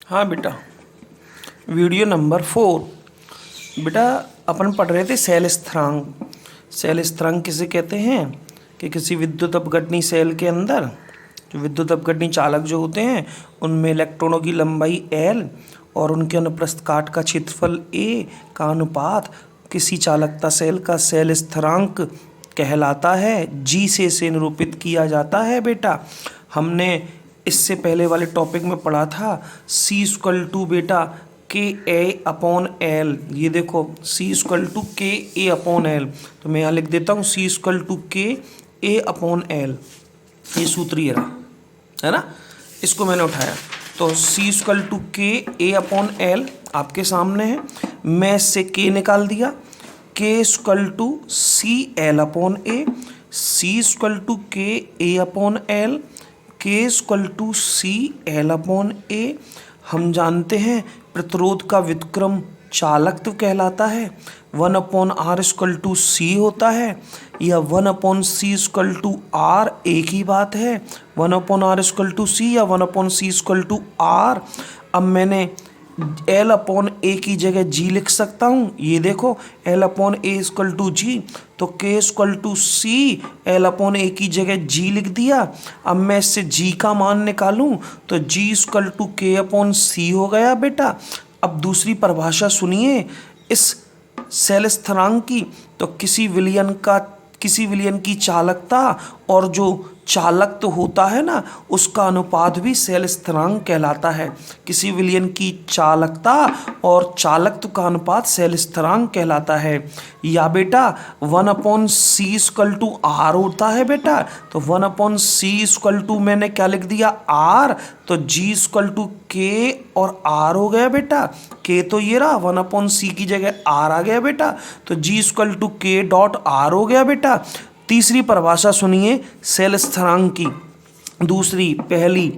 हाँ बेटा, video number 4। बेटा अपन पढ़ रहे थे सेल स्थिरांक। सेल स्थिरांक किसे कहते हैं कि किसी विद्युत अपघटनी सेल के अंदर जो विद्युत अपघटनी चालक जो होते हैं उनमें इलेक्ट्रॉनों की लंबाई L और उनके अनुप्रस्थ काट का क्षेत्रफल A का अनुपात किसी चालकता सेल का सेल स्थिरांक कहलाता है। G से इसे निरूपित किया जाता है। बेटा हमने इससे पहले वाले टॉपिक में पढ़ा था C= बेटा KA/L। ये देखो C= KA/L, तो मैं यहाँ लिख देता हूँ C= KA/L। ये सूत्र ये रहा है ना, इसको मैंने उठाया तो C= KA/L आपके सामने है। मैं इससे K निकाल दिया, K = CL/A, C = KA/L, K = CL/A। हम जानते हैं प्रतिरोध का व्युत्क्रम चालकत्व कहलाता है। 1/R = C होता है या 1/C = R, एक ही बात है। 1/R = C या 1/C = R। अब मैंने L/A की जगह G लिख सकता हूँ। ये देखो L/A = G, तो K = C, L/A की जगह G लिख दिया। अब मैं इससे G का मान निकालूं तो G = K/C हो गया बेटा। अब दूसरी परिभाषा सुनिए इस सेल स्थिरांक की, तो किसी विलयन की चालकता और जो चालकत्व होता है ना उसका अनुपात भी सेल स्थिरांक कहलाता है। किसी विलयन की चालकता और चालकत्व का अनुपात सेल स्थिरांक कहलाता है। या बेटा 1/C = R होता है बेटा, तो 1/C = मैंने क्या लिख दिया R, तो G = K और R हो गया बेटा। K तो ये रहा, 1/C की जगह R आ गया बेटा, तो G = K.R हो गया बेटा। तीसरी परिभाषा सुनिए सेल स्थिरांक की। दूसरी पहली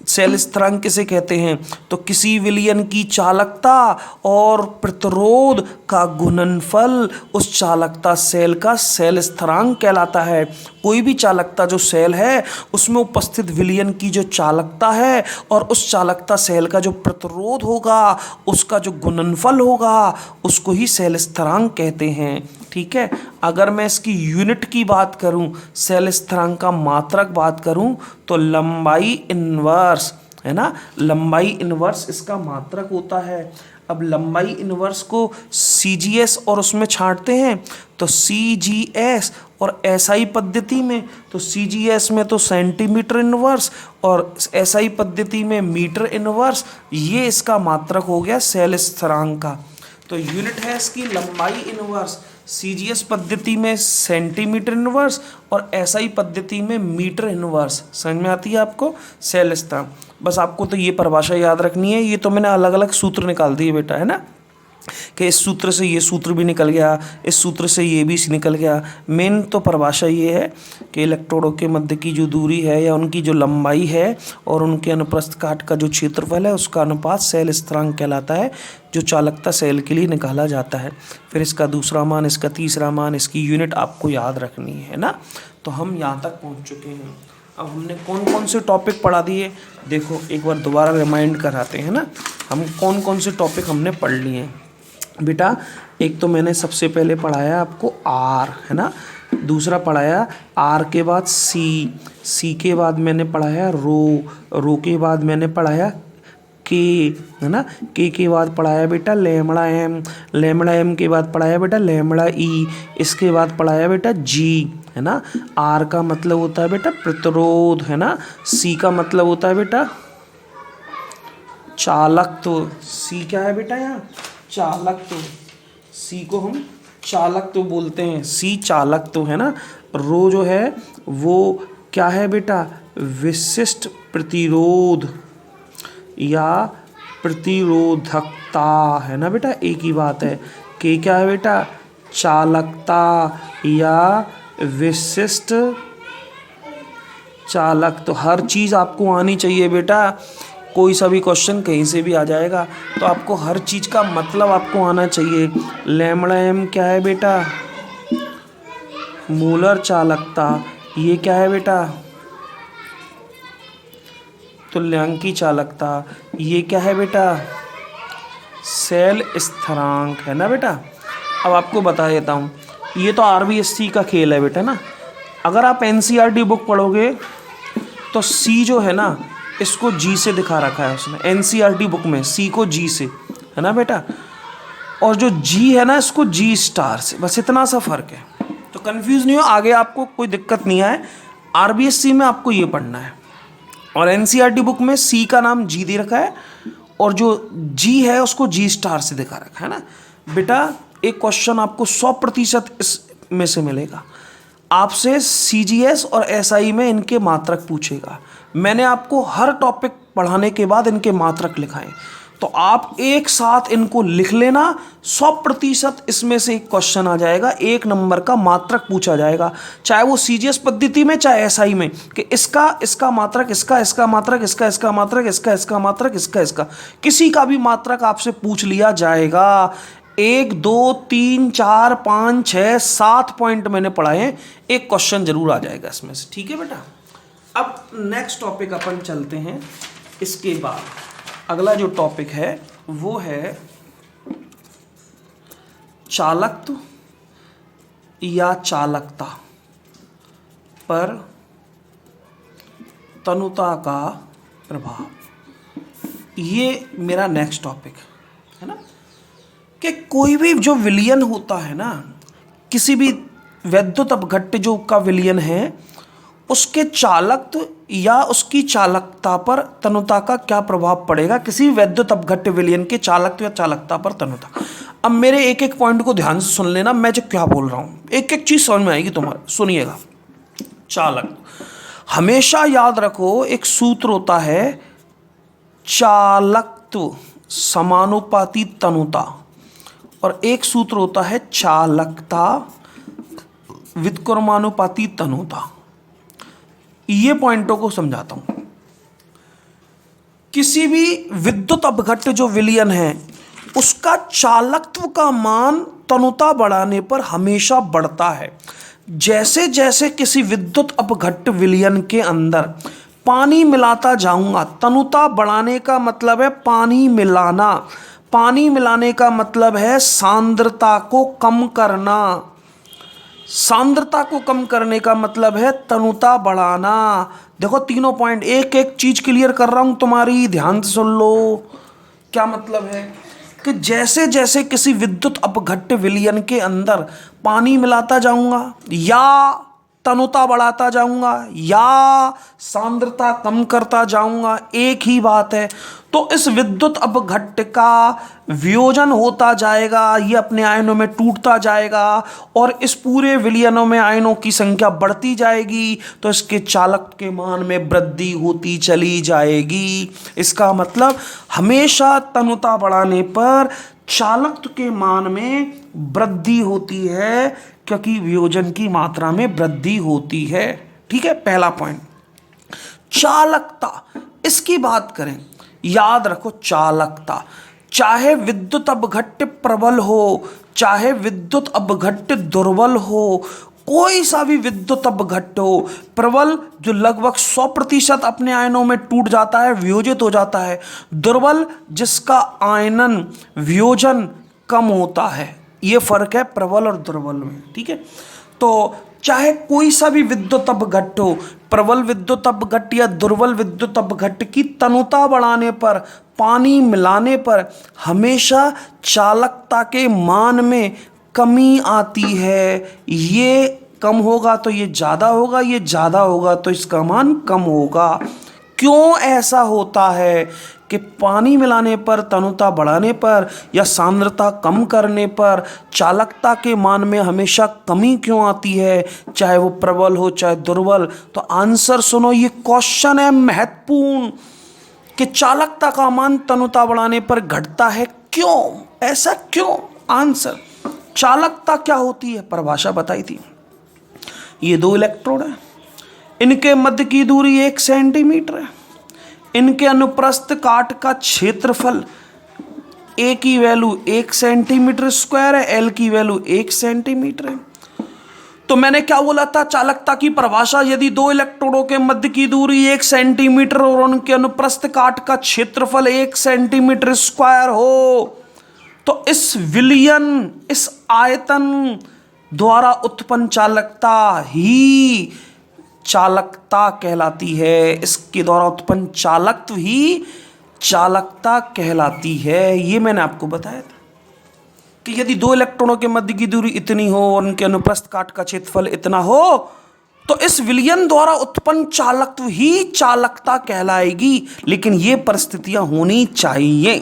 सेल स्थिरांक किसे कहते हैं, तो किसी विलयन की चालकता और प्रतिरोध का गुणनफल उस चालकता सेल का सेल स्थिरांक कहलाता है। कोई भी चालकता जो सेल है उसमें उपस्थित विलयन की जो चालकता है और उस चालकता सेल का जो प्रतिरोध होगा उसका जो गुणनफल होगा उसको ही सेल स्थिरांक कहते हैं। ठीक है, अगर मैं इसकी यूनिट की बात करूं, सेल स्थिरांक का मात्रक बात करूं, तो लंबाई इनवर्स है ना, लंबाई इनवर्स इसका मात्रक होता है। अब लंबाई इनवर्स को CGS और उसमें छांटते हैं तो CGS और SI पद्धति में, तो CGS में तो सेंटीमीटर इनवर्स और SI पद्धति में मीटर इनवर्स, ये इसका मात्रक हो गया सेल स्थिरांक का। तो यूनिट है इसकी लंबाई इनवर्स, CGS पद्धति में सेंटीमीटर इनवर्स और SI पद्धति में मीटर इनवर्स। समझ में आती है आपको सेल स्थिरांक। बस आपको तो ये परिभाषा याद रखनी है। ये तो मैंने अलग अलग सूत्र निकाल दिए बेटा, है ना, कि इस सूत्र से ये सूत्र भी निकल गया, इस सूत्र से ये भी निकल गया। मेन तो परिभाषा ये है कि इलेक्ट्रोडों के मध्य की जो दूरी है या उनकी जो लंबाई है और उनके अनुप्रस्थ काट का जो क्षेत्रफल है उसका अनुपात सेल स्थिरांक कहलाता है, जो चालकता सेल के लिए निकाला जाता है। फिर इसका दूसरा मान, इसका तीसरा मान, इसकी यूनिट आपको याद रखनी है ना। तो हम यहाँ तक पहुँच चुके हैं। अब हमने कौन कौन से टॉपिक पढ़ा दिए, देखो एक बार दोबारा रिमाइंड कराते हैं ना, हम कौन कौन से टॉपिक हमने पढ़ लिए हैं बेटा। एक तो मैंने सबसे पहले पढ़ाया आपको R, है ना, दूसरा पढ़ाया R के बाद C के बाद मैंने पढ़ाया रो के बाद मैंने पढ़ाया K, है ना, K के बाद पढ़ाया बेटा λM के बाद पढ़ाया बेटा λE, इसके बाद पढ़ाया बेटा G, है ना। R का मतलब होता है बेटा प्रतिरोध, है ना। C का मतलब होता है बेटा चालकत्व। C क्या है बेटा यहाँ, चालकत्व। C को हम चालकत्व बोलते हैं, C चालकत्व, है ना। रो जो है वो क्या है बेटा, विशिष्ट प्रतिरोध या प्रतिरोधकता, है ना बेटा, एक ही बात है। K क्या है बेटा, चालकता या विशिष्ट चालकत्व। हर चीज़ आपको आनी चाहिए बेटा, कोई सा भी क्वेश्चन कहीं से भी आ जाएगा तो आपको हर चीज़ का मतलब आपको आना चाहिए। λM क्या है बेटा, मोलर चालकता। ये क्या है बेटा, तुल्यांकी चालकता। ये क्या है बेटा, सेल स्थिरांक है ना बेटा। अब आपको बता देता हूँ, ये तो आरबीएससी का खेल है बेटा ना। अगर आप एनसीईआरटी बुक पढ़ोगे तो सी जो है ना, इसको जी से दिखा रखा है उसने एनसीईआरटी बुक में, सी को जी से, है ना बेटा। और जो जी है ना, इसको जी स्टार से, बस इतना सा फर्क है। तो कंफ्यूज नहीं हो, आगे आपको कोई दिक्कत नहीं आए। आरबीएससी में आपको ये पढ़ना है, और एनसीईआरटी बुक में सी का नाम जी दे रखा है, और जो जी है उसको जी स्टार से दिखा रखा है ना बेटा। एक क्वेश्चन आपको 100% इसमें से मिलेगा, आपसे सीजीएस और एसआई में इनके मात्रक पूछेगा। मैंने आपको हर टॉपिक पढ़ाने के बाद इनके मात्रक लिखाएं, तो आप एक साथ इनको लिख लेना। 100% इसमें से एक क्वेश्चन आ जाएगा, 1 नंबर का मात्रक पूछा जाएगा, चाहे वो सीजीएस पद्धति में चाहे एसआई में, कि इसका मात्रक, इसका मात्रक, इसका मात्रक, इसका मात्रक, इसका किसी का भी मात्रक आपसे पूछ लिया जाएगा। 1 2 3 4 5 6 7 पॉइंट मैंने पढ़ाए हैं, एक क्वेश्चन जरूर आ जाएगा इसमें से, ठीक है बेटा। अब नेक्स्ट टॉपिक अपन चलते हैं। इसके बाद अगला जो टॉपिक है वो है चालकत्व या चालकता पर तनुता का प्रभाव। ये मेरा नेक्स्ट टॉपिक है ना, कि कोई भी जो विलयन होता है ना, किसी भी वैद्युत अपघट्य जो का विलयन है, उसके चालकत्व या उसकी चालकता पर तनुता का क्या प्रभाव पड़ेगा, किसी वैद्युत अपघट्य विलयन के चालकत्व या चालकता पर तनुता। अब मेरे एक एक पॉइंट को ध्यान से सुन लेना, मैं जो क्या बोल रहा हूँ, एक एक चीज समझ में आएगी तुम्हारे, सुनिएगा। चालक, हमेशा याद रखो, एक सूत्र होता है चालकत्व समानुपाती तनुता, और एक सूत्र होता है चालकता व्युत्क्रमानुपाती तनुता। ये पॉइंटों को समझाता हूं। किसी भी विद्युत अपघट्य जो विलयन है, उसका चालकत्व का मान तनुता बढ़ाने पर हमेशा बढ़ता है। जैसे जैसे किसी विद्युत अपघट्य विलयन के अंदर पानी मिलाता जाऊंगा, तनुता बढ़ाने का मतलब है पानी मिलाना, पानी मिलाने का मतलब है सांद्रता को कम करना, सांद्रता को कम करने का मतलब है तनुता बढ़ाना। देखो तीनों पॉइंट, एक एक चीज क्लियर कर रहा हूं तुम्हारी, ध्यान से सुन लो। क्या मतलब है कि जैसे जैसे किसी विद्युत अपघट्य विलयन के अंदर पानी मिलाता जाऊंगा, या तनुता बढ़ाता जाऊंगा, या सांद्रता कम करता जाऊंगा, एक ही बात है। तो इस विद्युत अपघट्य का वियोजन होता जाएगा, ये अपने आयनों में टूटता जाएगा, और इस पूरे विलयनों में आयनों की संख्या बढ़ती जाएगी, तो इसके चालक के मान में वृद्धि होती चली जाएगी। इसका मतलब हमेशा तनुता बढ़ाने पर चालकत्व के मान में वृद्धि होती है, क्योंकि वियोजन की मात्रा में वृद्धि होती है। ठीक है, पहला पॉइंट। चालकता, इसकी बात करें, याद रखो चालकता, चाहे विद्युत अपघट्य प्रबल हो, चाहे विद्युत अपघट्य दुर्बल हो, कोई सा भी विद्युत अपघट्य हो, प्रबल जो लगभग 100% अपने आयनों में टूट जाता है, वियोजित हो जाता है, दुर्बल जिसका आयनन वियोजन कम होता है। ये फर्क है प्रबल और दुर्बल में। ठीक है, तो चाहे कोई सा भी विद्युत अपघट्य हो, प्रबल विद्युत अपघट्य या दुर्बल विद्युत अपघट्य की तनुता बढ़ाने पर, पानी मिलाने पर हमेशा चालकता के मान में कमी आती है। ये कम होगा तो ये ज़्यादा होगा, ये ज़्यादा होगा तो इसका मान कम होगा। क्यों ऐसा होता है कि पानी मिलाने पर, तनुता बढ़ाने पर या सांद्रता कम करने पर चालकता के मान में हमेशा कमी क्यों आती है, चाहे वो प्रबल हो चाहे दुर्बल? तो आंसर सुनो, ये क्वेश्चन है महत्वपूर्ण, कि चालकता का मान तनुता बढ़ाने पर घटता है, क्यों, ऐसा क्यों? आंसर, चालकता क्या होती है, परिभाषा बताई थी। ये 2 इलेक्ट्रोड है, इनके मध्य की दूरी 1 सेंटीमीटर है, इनके अनुप्रस्थ काट का क्षेत्रफल ए की वैल्यू 1 सेंटीमीटर स्क्वायर है, एल की वैल्यू 1 सेंटीमीटर है। तो मैंने क्या बोला था, चालकता की परिभाषा, यदि दो इलेक्ट्रोडों के मध्य की दूरी 1 सेंटीमीटर और उनके अनुप्रस्थ काट का क्षेत्रफल 1 सेंटीमीटर स्क्वायर हो तो इस विलयन, इस आयतन द्वारा उत्पन्न चालकता ही चालकता कहलाती है। इसके द्वारा उत्पन्न चालकत्व ही चालकता कहलाती है। ये मैंने आपको बताया था कि यदि दो इलेक्ट्रॉनों के मध्य की दूरी इतनी हो और उनके अनुप्रस्थ काट का क्षेत्रफल इतना हो तो इस विलयन द्वारा उत्पन्न चालकत्व ही चालकता कहलाएगी। लेकिन ये परिस्थितियां होनी चाहिए।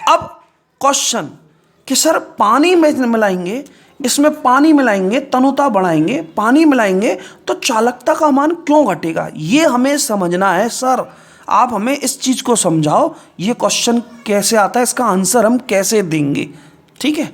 अब क्वेश्चन कि सर पानी में मिलाएंगे, इसमें पानी मिलाएंगे, तनुता बढ़ाएंगे, पानी मिलाएंगे तो चालकता का मान क्यों घटेगा? ये हमें समझना है सर। आप हमें इस चीज को समझाओ, ये क्वेश्चन कैसे आता है, इसका आंसर हम कैसे देंगे, ठीक है।